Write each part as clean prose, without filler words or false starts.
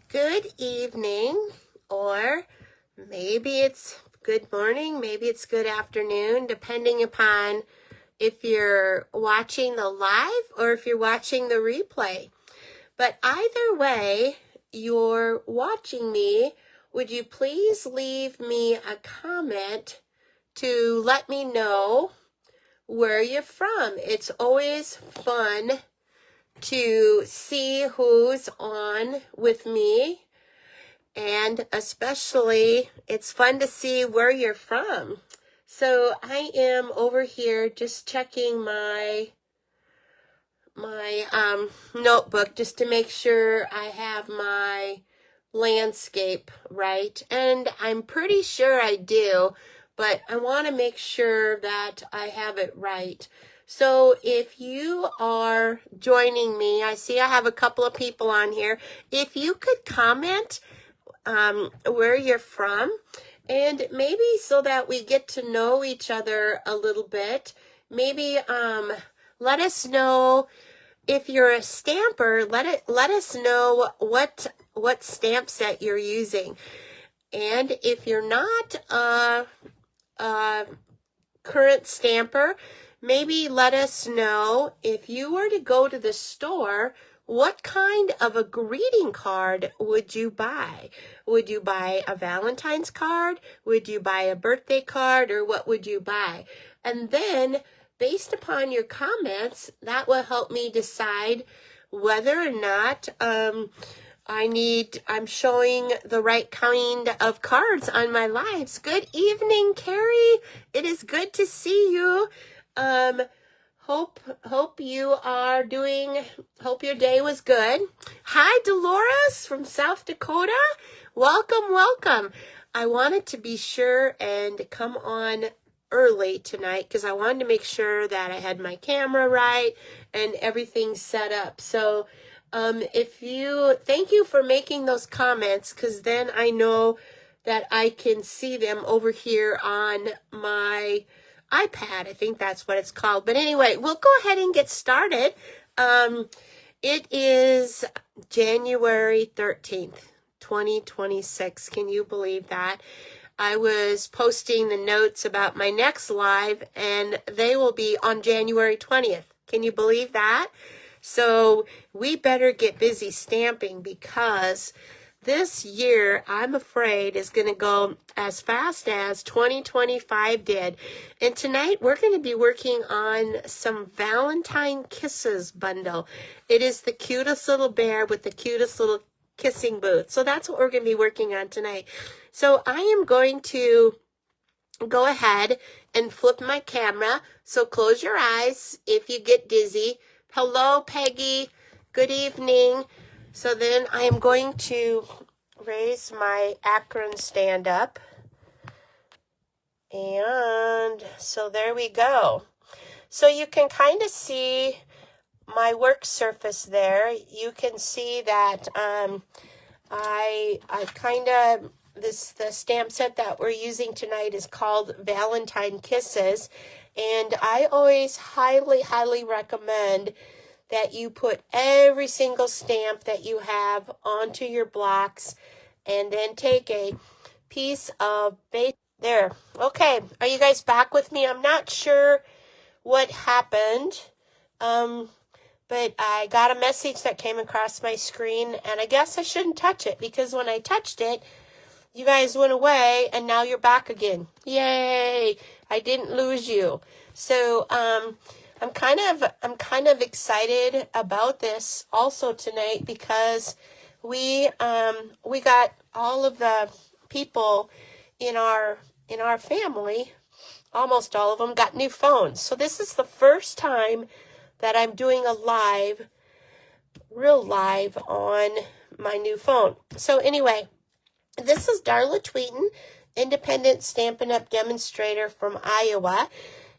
good evening, or maybe it's good morning, maybe it's good afternoon, depending upon if you're watching the live or if you're watching the replay. But either way you're watching me, would you please leave me a comment to let me know where you're from? It's always fun to see who's on with me, and especially it's fun to see where you're from. So I am over here just checking my notebook just to make sure I have my landscape right, and I'm pretty sure I do, but I want to make sure that I have it right. So if you are joining me, I see I have a couple of people on here. If you could comment where you're from, and maybe so that we get to know each other a little bit, maybe let us know if you're a stamper. Let us know what stamp set you're using, and if you're not a current stamper, maybe let us know if you were to go to the store, what kind of a greeting card would you buy? Would you buy a Valentine's card? Would you buy a birthday card? Or what would you buy? And then, based upon your comments, that will help me decide whether or not I'm showing the right kind of cards on my lives. Good evening, Carrie. It is good to see you. Hope you are hope your day was good. Hi, Dolores from South Dakota. Welcome. I wanted to be sure and come on early tonight because I wanted to make sure that I had my camera right and everything set up. So thank you for making those comments, because then I know that I can see them over here on my iPad. I think that's what it's called. But anyway, we'll go ahead and get started. It is January 13th, 2026. Can you believe that? I was posting the notes about my next live, and they will be on January 20th. Can you believe that? So we better get busy stamping, because this year, I'm afraid, is going to go as fast as 2025 did. And tonight, we're going to be working on some Valentine Kisses bundle. It is the cutest little bear with the cutest little kissing booth. So that's what we're going to be working on tonight. So I am going to go ahead and flip my camera. So close your eyes if you get dizzy. Hello, Peggy. Good evening. So then I am going to raise my Akron stand up. And so there we go. So you can kind of see my work surface there. You can see that the stamp set that we're using tonight is called Valentine Kisses. And I always highly recommend that you put every single stamp that you have onto your blocks, and then take a piece of base. There. Okay. Are you guys back with me? I'm not sure what happened, but I got a message that came across my screen, and I guess I shouldn't touch it, because when I touched it, you guys went away, and now you're back again. Yay! I didn't lose you. So, I'm kind of excited about this also tonight, because we got all of the people in our family, almost all of them, got new phones. So this is the first time that I'm doing a real live on my new phone. So anyway, this is Darla Tweeten, independent Stampin' Up! Demonstrator from Iowa.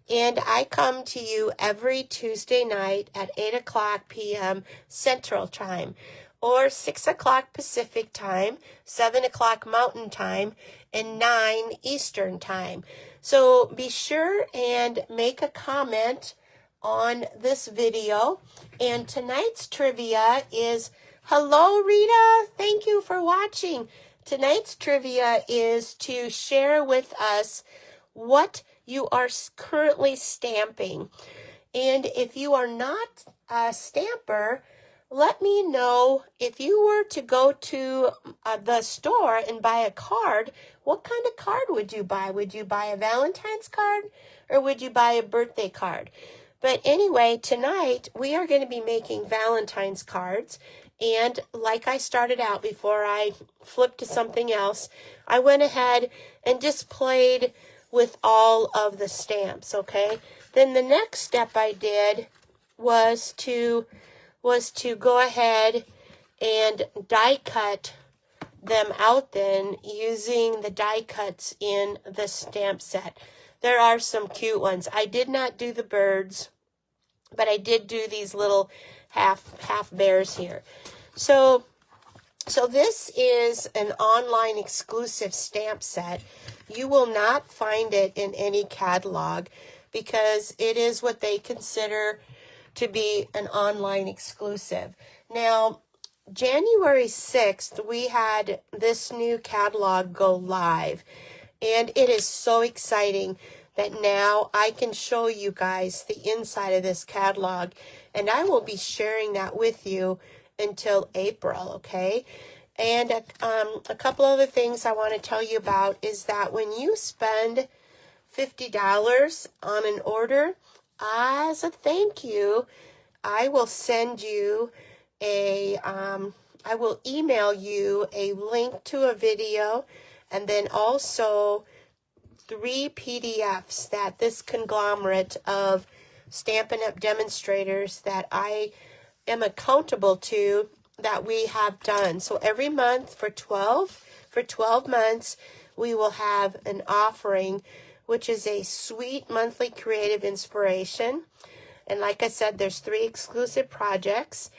And I come to you every Tuesday night at 8 o'clock p.m. Central Time, or 6 o'clock Pacific Time, 7 o'clock Mountain Time, and 9 Eastern Time. So be sure and make a comment on this video. And tonight's trivia is, Hello, Rita. Thank you for watching. Tonight's trivia is to share with us what you are currently stamping. And if you are not a stamper, let me know. If you were to go to the store and buy a card, what kind of card would you buy? Would you buy a Valentine's card or would you buy a birthday card? But anyway, tonight we are going to be making Valentine's cards. And like I started out before I flipped to something else, I went ahead and just played with all of the stamps, okay? Then the next step I did was to go ahead and die cut them out then using the die cuts in the stamp set. There are some cute ones. I did not do the birds, but I did do these little half bears here. So this is an online exclusive stamp set. You will not find it in any catalog because it is what they consider to be an online exclusive. Now, January 6th, we had this new catalog go live, and it is so exciting that now I can show you guys the inside of this catalog, and I will be sharing that with you until April, okay? And a couple other things I want to tell you about is that when you spend $50 on an order, as a thank you, I will send you I will email you a link to a video and then also 3 PDFs that this conglomerate of Stampin' Up! Demonstrators that I am accountable to that we have done. So every month for 12 months, we will have an offering, which is a sweet monthly creative inspiration. And like I said, there's 3 exclusive projects,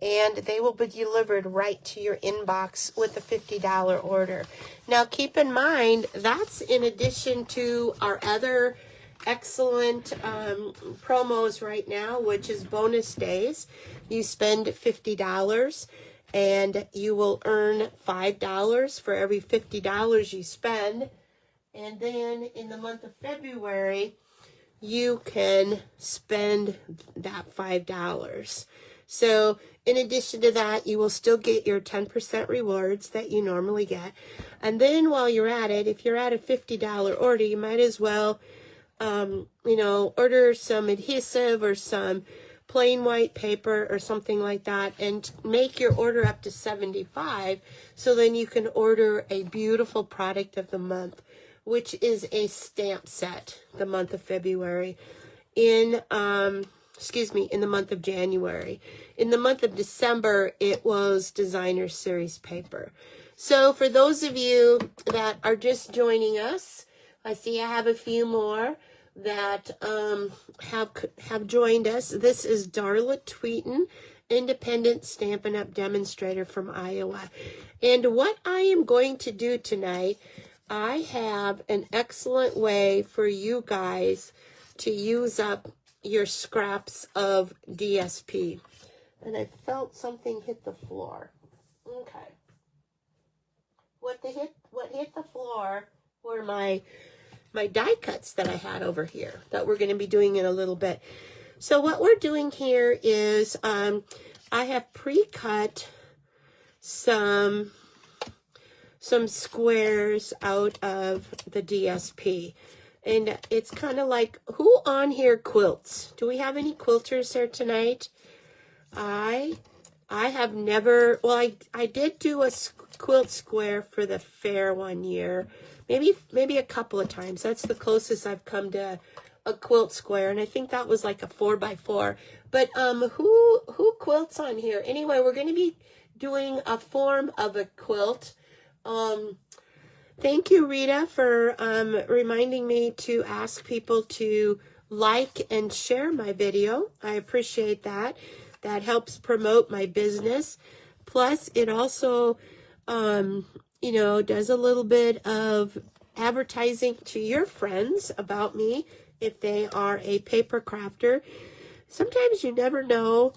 and they will be delivered right to your inbox with a $50 order. Now, keep in mind, that's in addition to our other excellent promos right now, which is bonus days. You spend $50 and you will earn $5 for every $50 you spend. And then in the month of February, you can spend that $5. So in addition to that, you will still get your 10% rewards that you normally get. And then while you're at it, if you're at a $50 order, you might as well, order some adhesive or some plain white paper or something like that and make your order up to $75. So then you can order a beautiful product of the month, which is a stamp set, the month of February, in the month of January. In the month of December, it was designer series paper. So for those of you that are just joining us, I see I have a few more that have joined us. This is Darla Tweeten, independent Stampin' Up! Demonstrator from Iowa. And what I am going to do tonight, I have an excellent way for you guys to use up your scraps of DSP. And I felt something hit the floor. Okay. What hit the floor were my die cuts that I had over here that we're going to be doing in a little bit. So what we're doing here is I have pre-cut some squares out of the DSP. And it's kind of like, who on here quilts? Do we have any quilters here tonight? I have never, well, I did do a quilt square for the fair one year. Maybe a couple of times. That's the closest I've come to a quilt square. And I think that was like a 4x4. But who quilts on here? Anyway, we're going to be doing a form of a quilt. Thank you, Rita, for reminding me to ask people to like and share my video. I appreciate that. That helps promote my business. Plus, it also, does a little bit of advertising to your friends about me if they are a paper crafter. Sometimes you never know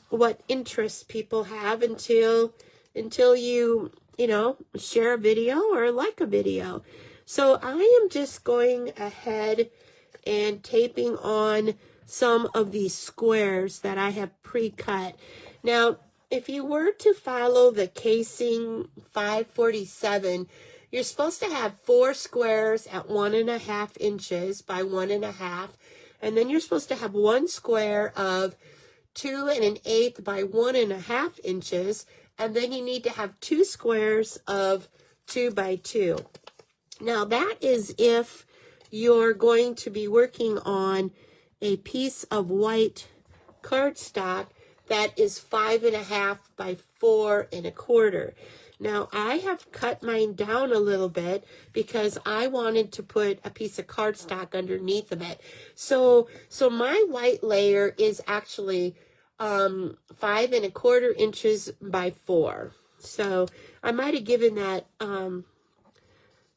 what interests people have until you know, share a video or like a video. So I am just going ahead and taping on some of these squares that I have pre-cut. Now, if you were to follow the casing 547, you're supposed to have 4 squares at 1.5 inches by 1.5, and then you're supposed to have 1 square of 2 1/8 by 1.5 inches, and then you need to have 2 squares of 2 by 2. Now that is if you're going to be working on a piece of white cardstock that is 5.5 by 4 1/4. Now I have cut mine down a little bit because I wanted to put a piece of cardstock underneath of it. So my white layer is actually 5 1/4 inches by 4. So I might have given that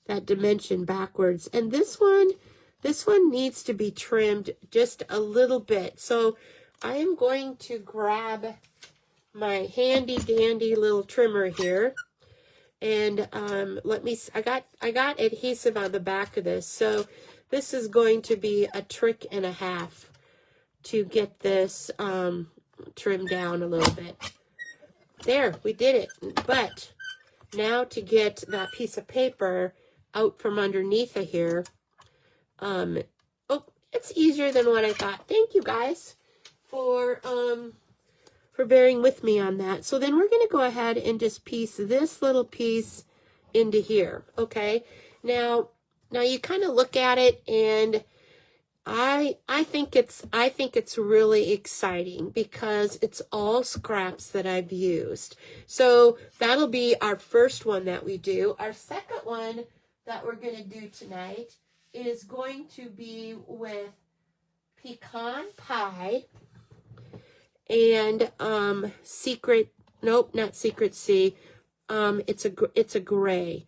that dimension backwards. And this one needs to be trimmed just a little bit. So I am going to grab my handy dandy little trimmer here. And I got adhesive on the back of this. So this is going to be a trick and a half to get this trimmed down a little bit. There, we did it. But now to get that piece of paper out from underneath of here, oh, it's easier than what I thought. Thank you guys for bearing with me on that. So then we're going to go ahead and just piece this little piece into here. Okay. Now you kind of look at it, and I think it's really exciting because it's all scraps that I've used. So that'll be our first one that we do. Our second one that we're going to do tonight is going to be with pecan pie and secret, nope, not secret C. It's a gray.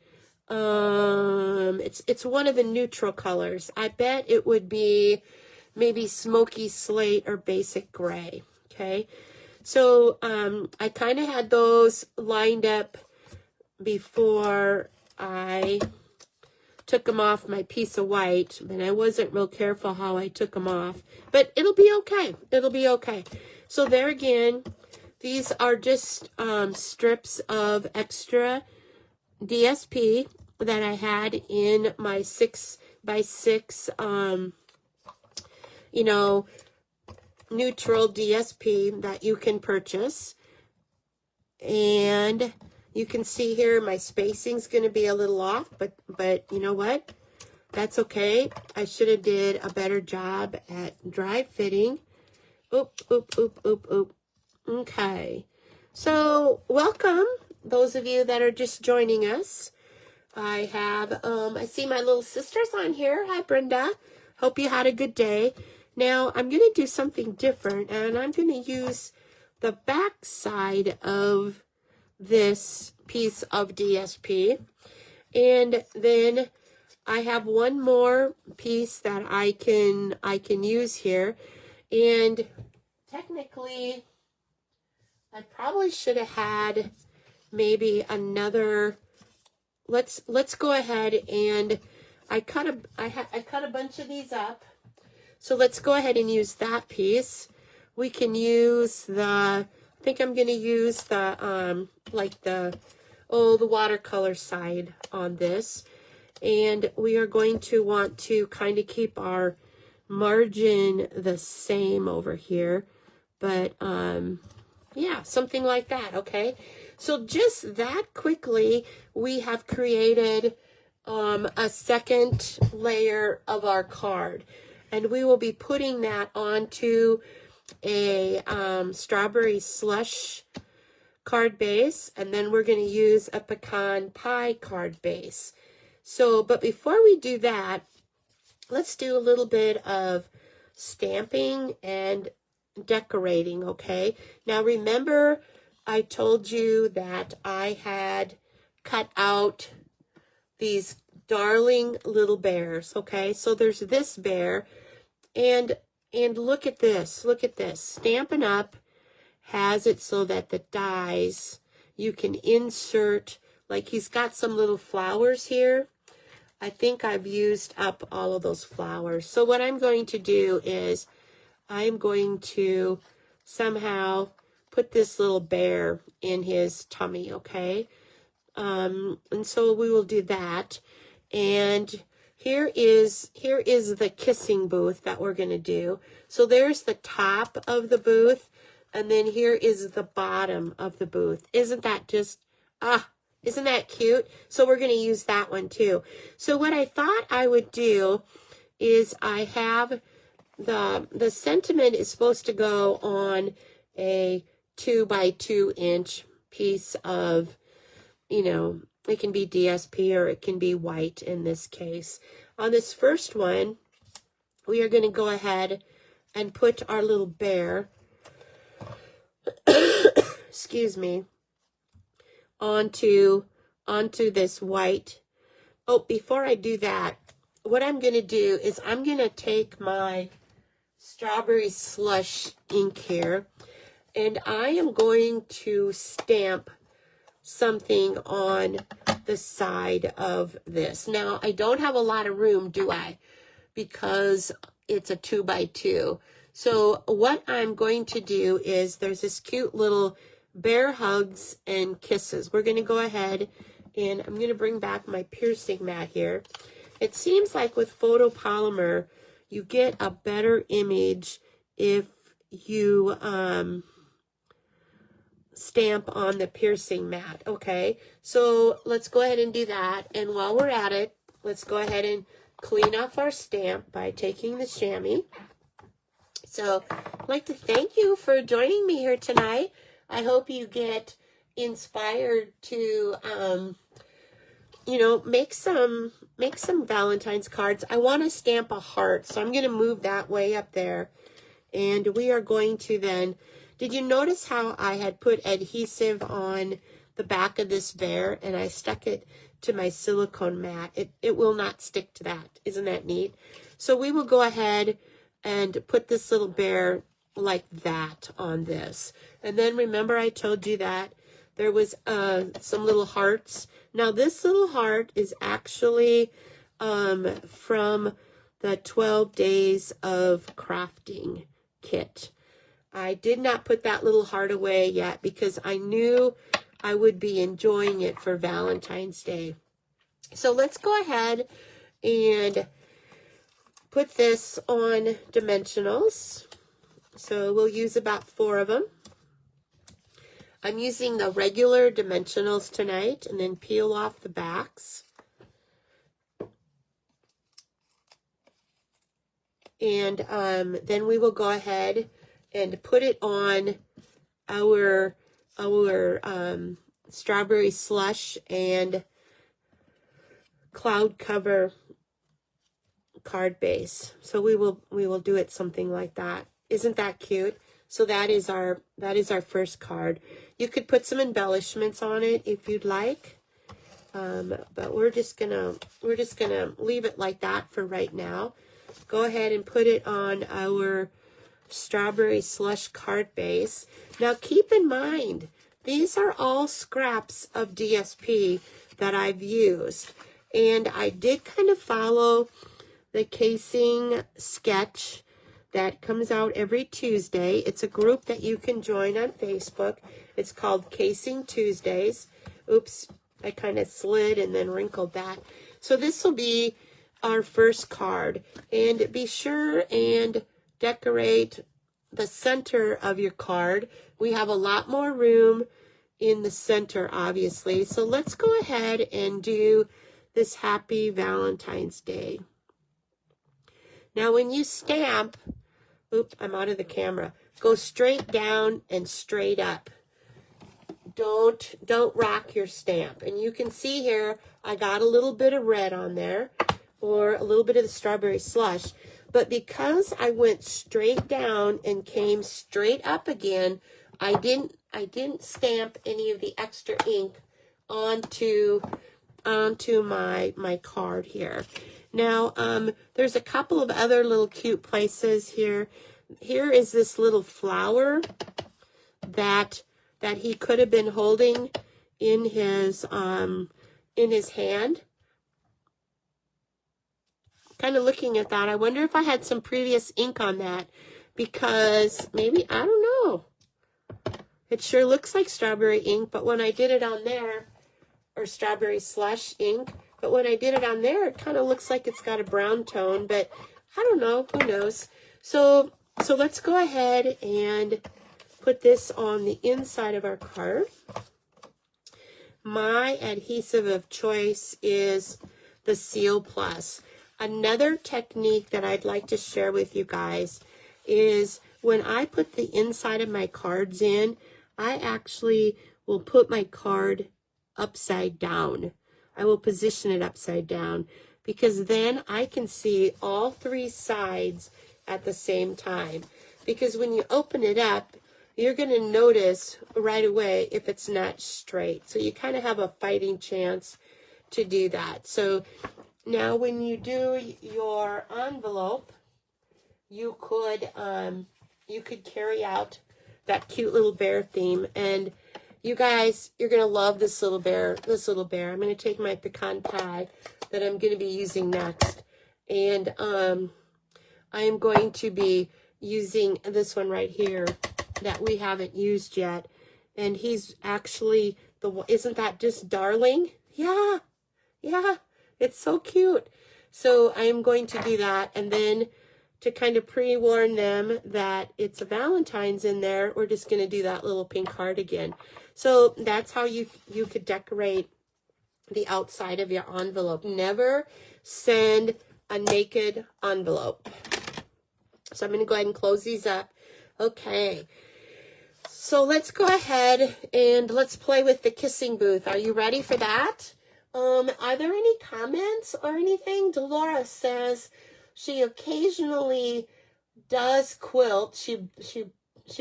It's one of the neutral colors. I bet it would be maybe smoky slate or basic gray. Okay. So I kind of had those lined up before I took them off my piece of white, and I wasn't real careful how I took them off, but it'll be okay. It'll be okay. So there again, these are just strips of extra DSP that I had in my 6x6, you know, neutral DSP that you can purchase. And you can see here my spacing's going to be a little off, but you know what? That's okay. I should have did a better job at dry fitting. Oop, oop, oop, oop, oop. Okay. So welcome, those of you that are just joining us. I have, I see my little sisters on here. Hi, Brenda. Hope you had a good day. Now, I'm going to do something different, and I'm going to use the back side of this piece of DSP. And then I have one more piece that I can use here. And technically, I probably should have had maybe another. Let's go ahead, and I cut a bunch of these up. So let's go ahead and use that piece. We can use the, I think I'm going to use the like the watercolor side on this. And we are going to want to kind of keep our margin the same over here, but yeah, something like that. Okay, so just that quickly, we have created a second layer of our card, and we will be putting that onto a strawberry slush card base, and then we're going to use a pecan pie card base. So, but before we do that, let's do a little bit of stamping and decorating, okay? Now, remember, I told you that I had cut out these darling little bears, okay? So there's this bear, and look at this, Stampin' Up! has it so that the dies, you can insert, like he's got some little flowers here. I think I've used up all of those flowers. So what I'm going to do is I'm going to somehow put this little bear in his tummy, okay? And so we will do that. And here is the kissing booth that we're going to do. So there's the top of the booth, and then here is the bottom of the booth. Isn't that just, isn't that cute? So we're going to use that one too. So what I thought I would do is I have the sentiment is supposed to go on a 2 by 2 inch piece of, you know, it can be DSP or it can be white in this case. On this first one, we are going to go ahead and put our little bear, excuse me, onto this white. Oh, before I do that, what I'm going to do is I'm going to take my strawberry slush ink here, and I am going to stamp something on the side of this. Now, I don't have a lot of room, do I? Because it's a 2 by 2. So what I'm going to do is there's this cute little bear hugs and kisses. We're going to go ahead and I'm going to bring back my piercing mat here. It seems like with photopolymer, you get a better image if you stamp on the piercing mat. Okay, so let's go ahead and do that. And while we're at it, let's go ahead and clean off our stamp by taking the chamois. So I'd like to thank you for joining me here tonight. I hope you get inspired to you know, make some Valentine's cards. I want to stamp a heart, so I'm going to move that way up there. And we are going to then, did you notice how I had put adhesive on the back of this bear and I stuck it to my silicone mat? It will not stick to that. Isn't that neat? So we will go ahead and put this little bear like that on this. And then remember I told you that there was some little hearts. Now this little heart is actually from the 12 Days of Crafting kit. I did not put that little heart away yet because I knew I would be enjoying it for Valentine's Day. So let's go ahead and put this on dimensionals. So we'll use about 4 of them. I'm using the regular dimensionals tonight, and then peel off the backs. And then we will go ahead and put it on our strawberry slush and cloud cover card base. So we will do it something like that. Isn't that cute? So that is our first card. You could put some embellishments on it if you'd like, but we're just gonna leave it like that for right now. Go ahead and put it on our strawberry slush card base. Now keep in mind, these are all scraps of DSP that I've used, and I did kind of follow the casing sketch that comes out every Tuesday. It's a group that you can join on Facebook. It's called Casing Tuesdays. Oops, I kind of slid and then wrinkled that. So this will be our first card. And be sure and decorate the center of your card. We have a lot more room in the center, obviously. So let's go ahead and do this Happy Valentine's Day. Now, when you stamp, oops, I'm out of the camera. Go straight down and straight up. Don't rock your stamp. And you can see here, I got a little bit of red on there, or a little bit of the strawberry slush. But because I went straight down and came straight up again, I didn't stamp any of the extra ink onto my card here. Now, there's a couple of other little cute places here. Here is this little flower that he could have been holding in his hand. Kind of looking at that, I wonder if I had some previous ink on that, because maybe, I don't know. It sure looks like strawberry ink, but when I did it on there, or strawberry slush ink, but when I did it on there, it kind of looks like it's got a brown tone, but I don't know, who knows. So let's go ahead and put this on the inside of our card. My adhesive of choice is the Seal Plus. Another technique that I'd like to share with you guys is when I put the inside of my cards in, I actually will put my card upside down. I will position it upside down, because then I can see all three sides at the same time. Because when you open it up, you're going to notice right away if it's not straight. So you kind of have a fighting chance to do that. So now when you do your envelope, you could carry out that cute little bear theme. And you guys, you're going to love this little bear. I'm going to take my pecan pie that I'm going to be using next. And I am going to be using this one right here that we haven't used yet. And he's actually isn't that just darling? Yeah. It's so cute. So I am going to do that. And then to kind of pre-warn them that it's a Valentine's in there, we're just going to do that little pink heart again. So that's how you could decorate the outside of your envelope. Never send a naked envelope. So I'm going to go ahead and close these up. Okay. So let's go ahead and let's play with the kissing booth. Are you ready for that? Are there any comments or anything? Dolores says she occasionally does quilt. She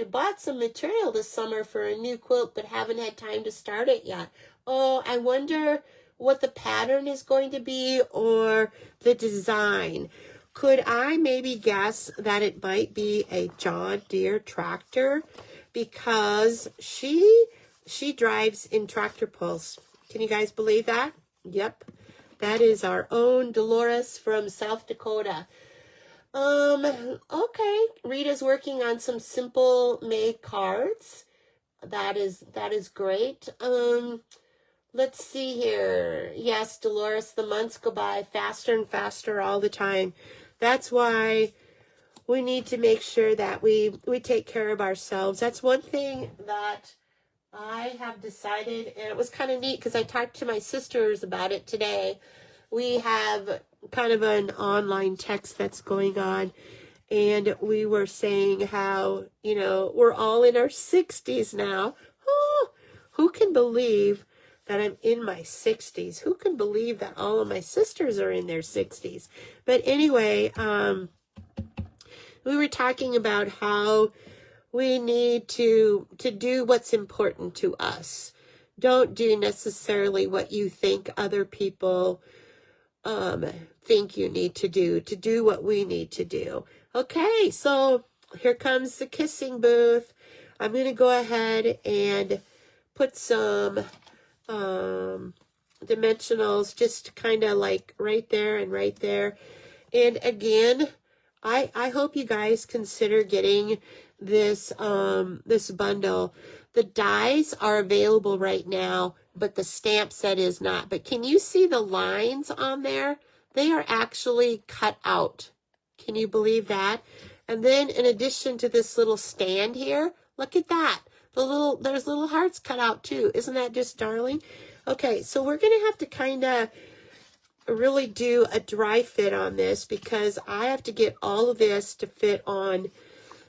bought some material this summer for a new quilt, but haven't had time to start it yet. Oh, I wonder what the pattern is going to be or the design. Could I maybe guess that it might be a John Deere tractor, because she drives in tractor pulls. Can you guys believe that? Yep. That is our own Dolores from South Dakota. Okay. Rita's working on some simple made cards. That is great. Let's see here. Yes, Dolores, the months go by faster and faster all the time. That's why we need to make sure that we take care of ourselves. That's one thing that I have decided, and it was kind of neat because I talked to my sisters about it today. We have kind of an online text that's going on, and we were saying how, we're all in our 60s now. Oh, who can believe that I'm in my 60s? Who can believe that all of my sisters are in their 60s? But anyway, we were talking about how we need to do what's important to us. Don't do necessarily what you think other people think you need to do what we need to do. Okay, so here comes the kissing booth. I'm going to go ahead and put some dimensionals just kind of like right there and right there. And again, I hope you guys consider getting this this bundle. The dies are available right now, but the stamp set is not. But can you see the lines on there? They are actually cut out. Can you believe that? And then in addition to this little stand here, look at that. There's little hearts cut out too. Isn't that just darling? Okay, so we're going to have to kind of really do a dry fit on this, because I have to get all of this to fit on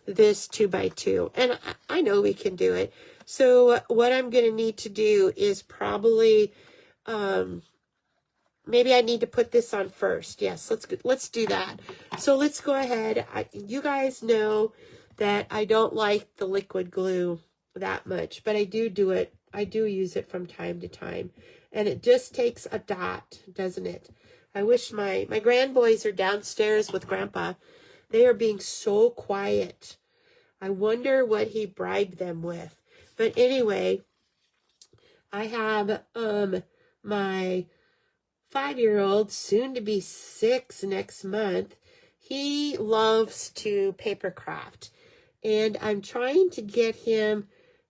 this 2x2. And I know we can do it. So what I'm going to need to do is probably, maybe I need to put this on first. Yes, let's do that. So let's go ahead. You guys know that I don't like the liquid glue that much, but I do it. I do use it from time to time. And it just takes a dot, doesn't it? I wish my grandboys are downstairs with Grandpa. They are being so quiet. I wonder what he bribed them with. But anyway, I have my 5-year-old, soon to be 6 next month. He loves to paper craft, and I'm trying to get him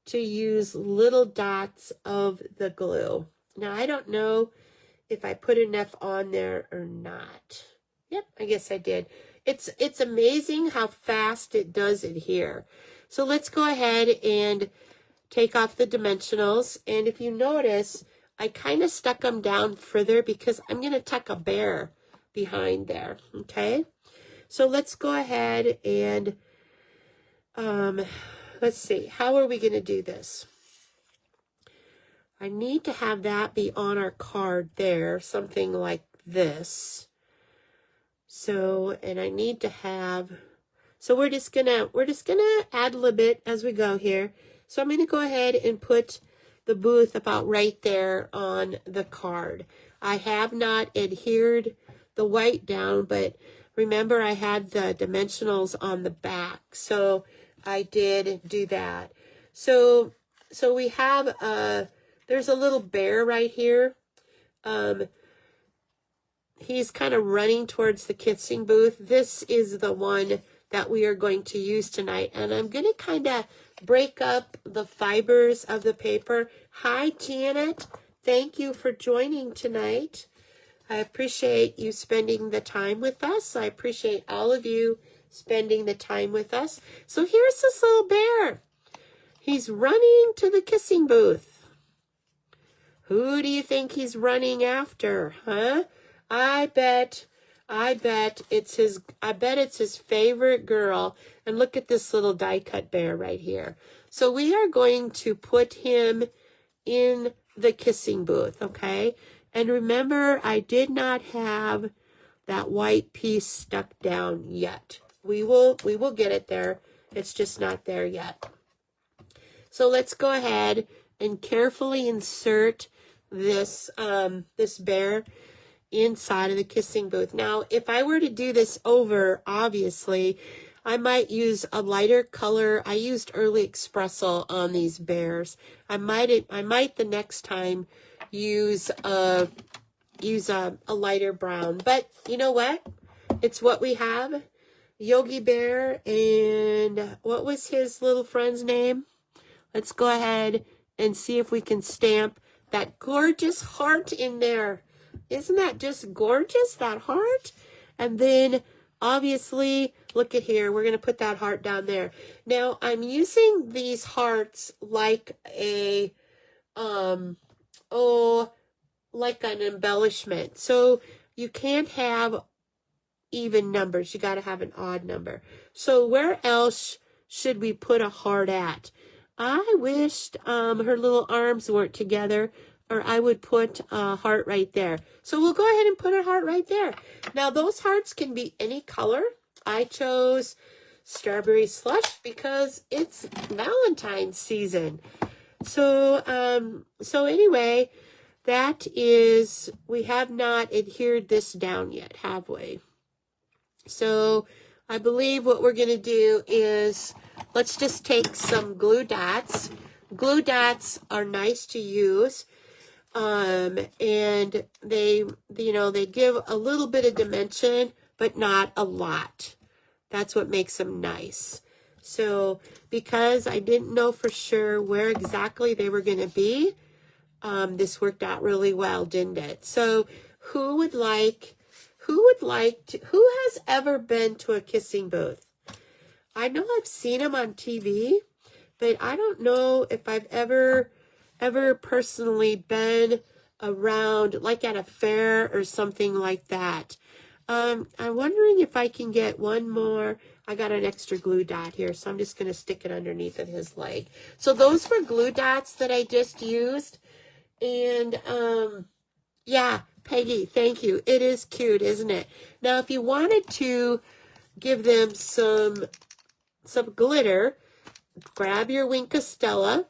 to use little dots of the glue. Now, I don't know if I put enough on there or not. Yep, I guess I did. It's amazing how fast it does adhere. So let's go ahead and take off the dimensionals. And if you notice, I kind of stuck them down further because I'm going to tuck a bear behind there, okay? So let's go ahead and, let's see, how are we going to do this? I need to have that be on our card there, something like this. So, and I need to have, so we're just gonna add a little bit as we go here. So I'm gonna go ahead and put the booth about right there on the card. I have not adhered the white down, but remember I had the dimensionals on the back, so I did do that. So we have there's a little bear right here. He's kind of running towards the kissing booth. This is the one that we are going to use tonight. And I'm going to kind of break up the fibers of the paper. Hi, Janet. Thank you for joining tonight. I appreciate you spending the time with us. I appreciate all of you spending the time with us. So here's this little bear. He's running to the kissing booth. Who do you think he's running after, huh? I bet it's his favorite girl. And look at this little die cut bear right here. So we are going to put him in the kissing booth, okay? And remember, I did not have that white piece stuck down yet. We will get it there. It's just not there yet. So let's go ahead and carefully insert this this bear inside of the kissing booth. Now, if I were to do this over, obviously, I might use a lighter color. I used early espresso on these bears. I might the next time use a lighter brown. But you know what? It's what we have. Yogi Bear, and what was his little friend's name? Let's go ahead and see if we can stamp that gorgeous heart in there. Isn't that just gorgeous, that heart? And then, obviously, look at here. We're going to put that heart down there. Now, I'm using these hearts like a, like an embellishment. So, you can't have even numbers. You got to have an odd number. So, where else should we put a heart at? I wished her little arms weren't together, or I would put a heart right there. So we'll go ahead and put a heart right there. Now, those hearts can be any color. I chose strawberry slush because it's Valentine's season. So anyway, that is, we have not adhered this down yet, have we? So I believe what we're going to do is, let's just take some glue dots. Glue dots are nice to use. And they give a little bit of dimension, but not a lot. That's what makes them nice. So, because I didn't know for sure where exactly they were going to be, this worked out really well, didn't it? So, who has ever been to a kissing booth? I know I've seen them on TV, but I don't know if I've ever personally been around, like at a fair or something like that. I'm wondering if I can get one more. I got an extra glue dot here, so I'm just going to stick it underneath of his leg. So those were glue dots that I just used. And, yeah, Peggy, thank you. It is cute, isn't it? Now, if you wanted to give them some glitter, grab your Wink of Stella.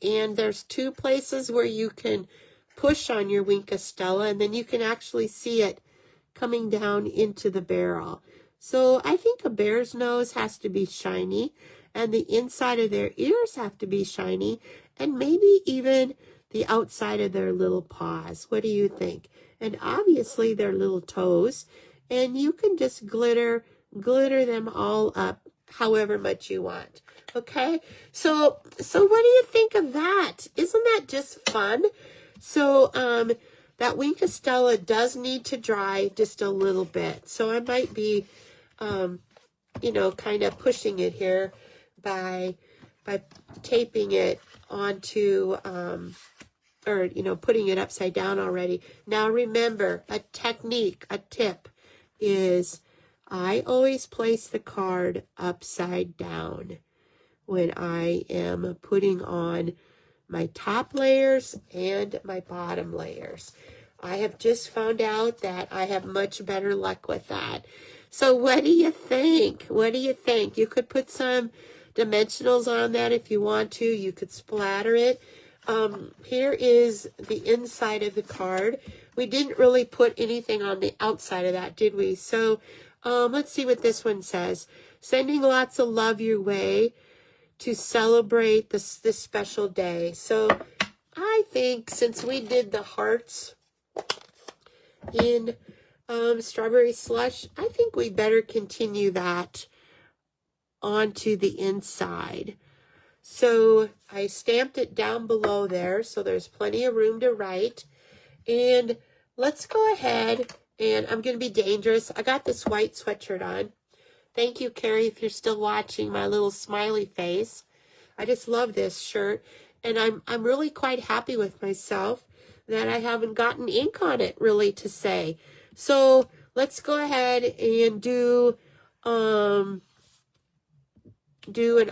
And there's 2 places where you can push on your Wink of Stella, and then you can actually see it coming down into the barrel. So I think a bear's nose has to be shiny. and the inside of their ears have to be shiny, and maybe even the outside of their little paws. What do you think? And obviously their little toes, and you can just glitter them all up however much you want. Okay, so what do you think of that? Isn't that just fun? So that Wink of Stella does need to dry just a little bit, so I might be you know, kind of pushing it here by taping it onto or you know, putting it upside down already. Now remember, a tip is I always place the card upside down when I am putting on my top layers and my bottom layers. I have just found out that I have much better luck with that. So what do you think? What do you think? You could put some dimensionals on that if you want to. You could splatter it. Here is the inside of the card. We didn't really put anything on the outside of that, did we? So let's see what this one says. Sending lots of love your way to celebrate this special day. So I think since we did the hearts in strawberry slush, I think we better continue that onto the inside. So I stamped it down below there, so there's plenty of room to write. And let's go ahead, and I'm going to be dangerous. I got this white sweatshirt on. Thank you, Carrie, if you're still watching my little smiley face. I just love this shirt, and I'm really quite happy with myself that I haven't gotten ink on it, really, to say. So let's go ahead and do an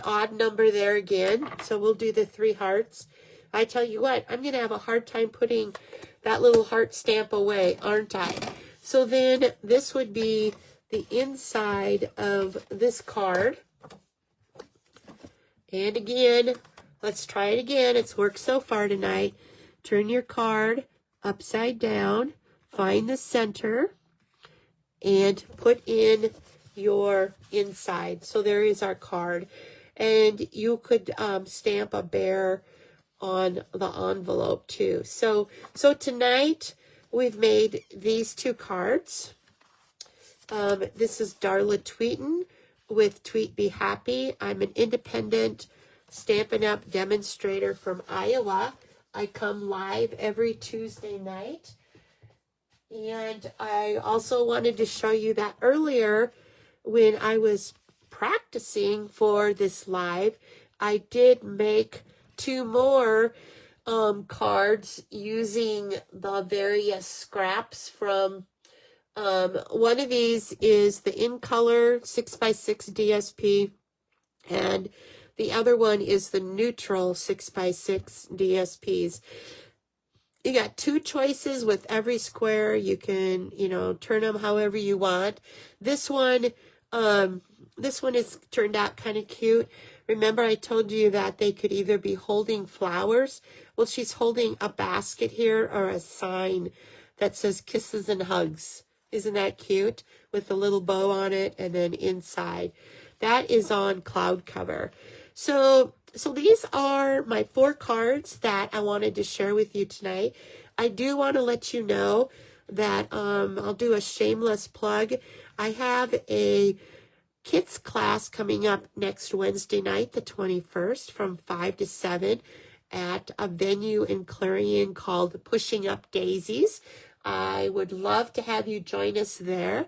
odd number there again. So we'll do the 3 hearts. I tell you what, I'm going to have a hard time putting that little heart stamp away, aren't I? So then this would be the inside of this card. And again, let's try it again. It's worked so far tonight. Turn your card upside down, find the center, and put in your inside. So there is our card. And you could stamp a bear on the envelope too. So tonight we've made these 2 cards. This is Darla Tweeten with Tweet Be Happy. I'm an independent Stampin' Up! Demonstrator from Iowa. I come live every Tuesday night. And I also wanted to show you that earlier when I was practicing for this live, I did make 2 more cards using the various scraps from one of these is the In Color 6x6 DSP, and the other one is the neutral 6x6 DSPs. You got 2 choices with every square. You can, you know, turn them however you want. This one is turned out kind of cute. Remember I told you that they could either be holding flowers. Well, she's holding a basket here or a sign that says Kisses and Hugs. Isn't that cute? With a little bow on it, and then inside. That is on cloud cover. So these are my 4 cards that I wanted to share with you tonight. I do want to let you know that I'll do a shameless plug. I have a kids class coming up next Wednesday night, the 21st, from 5 to 7 at a venue in Clarion called Pushing Up Daisies. I would love to have you join us there.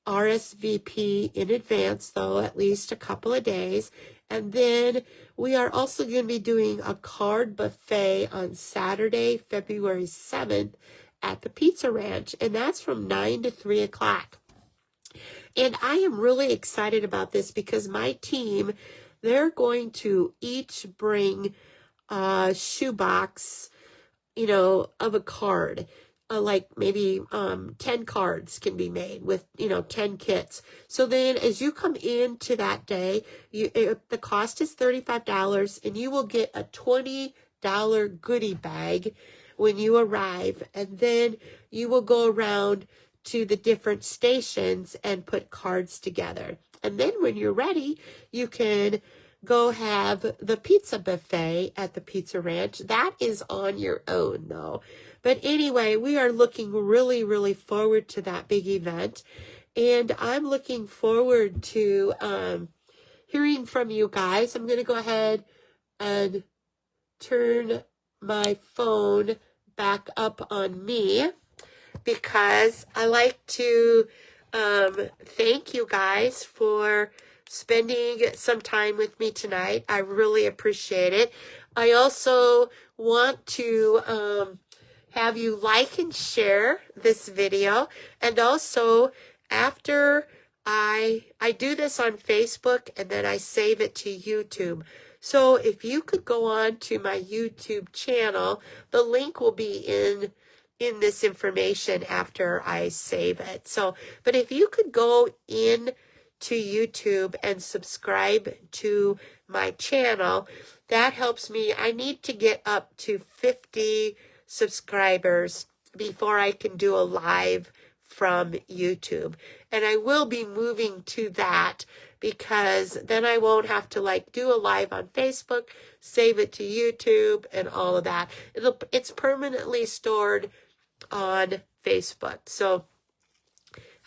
RSVP in advance, though, at least a couple of days. And then we are also going to be doing a card buffet on Saturday, February 7th at the Pizza Ranch. And that's from 9 to 3 o'clock. And I am really excited about this because my team, they're going to each bring a shoebox, you know, of a card. Like maybe 10 cards can be made with, you know, 10 kits. So then as you come into that day, the cost is $35 and you will get a $20 goodie bag when you arrive. And then you will go around to the different stations and put cards together. And then when you're ready, you can go have the pizza buffet at the Pizza Ranch. That is on your own, though. But anyway, we are looking really, really forward to that big event. And I'm looking forward to hearing from you guys. I'm going to go ahead and turn my phone back up on me because I like to thank you guys for spending some time with me tonight. I really appreciate it. I also want to have you like and share this video, and also after I do this on Facebook and then I save it to YouTube. So if you could go on to my YouTube channel, the link will be in this information after I save it. So, but if you could go in to YouTube and subscribe to my channel, that helps me. I need to get up to 50 subscribers before I can do a live from YouTube. And I will be moving to that because then I won't have to like do a live on Facebook, save it to YouTube and all of that. It's permanently stored on Facebook. So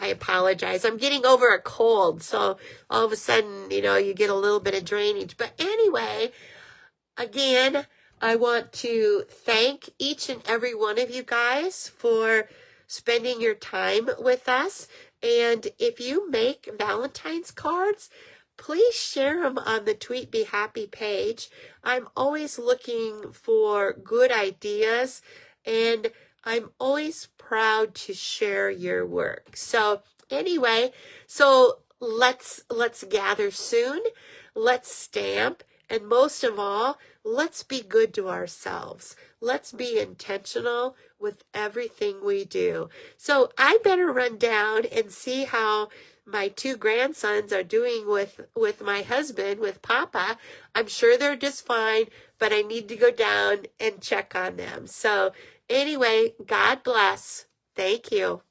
I apologize. I'm getting over a cold. So all of a sudden, you get a little bit of drainage. But anyway, again, I want to thank each and every one of you guys for spending your time with us. And if you make Valentine's cards, please share them on the Tweet Be Happy page. I'm always looking for good ideas, and I'm always proud to share your work. So anyway, let's gather soon. Let's stamp. And most of all, let's be good to ourselves. Let's be intentional with everything we do. So I better run down and see how my 2 grandsons are doing with my husband, with Papa. I'm sure they're just fine, but I need to go down and check on them. So anyway, God bless. Thank you.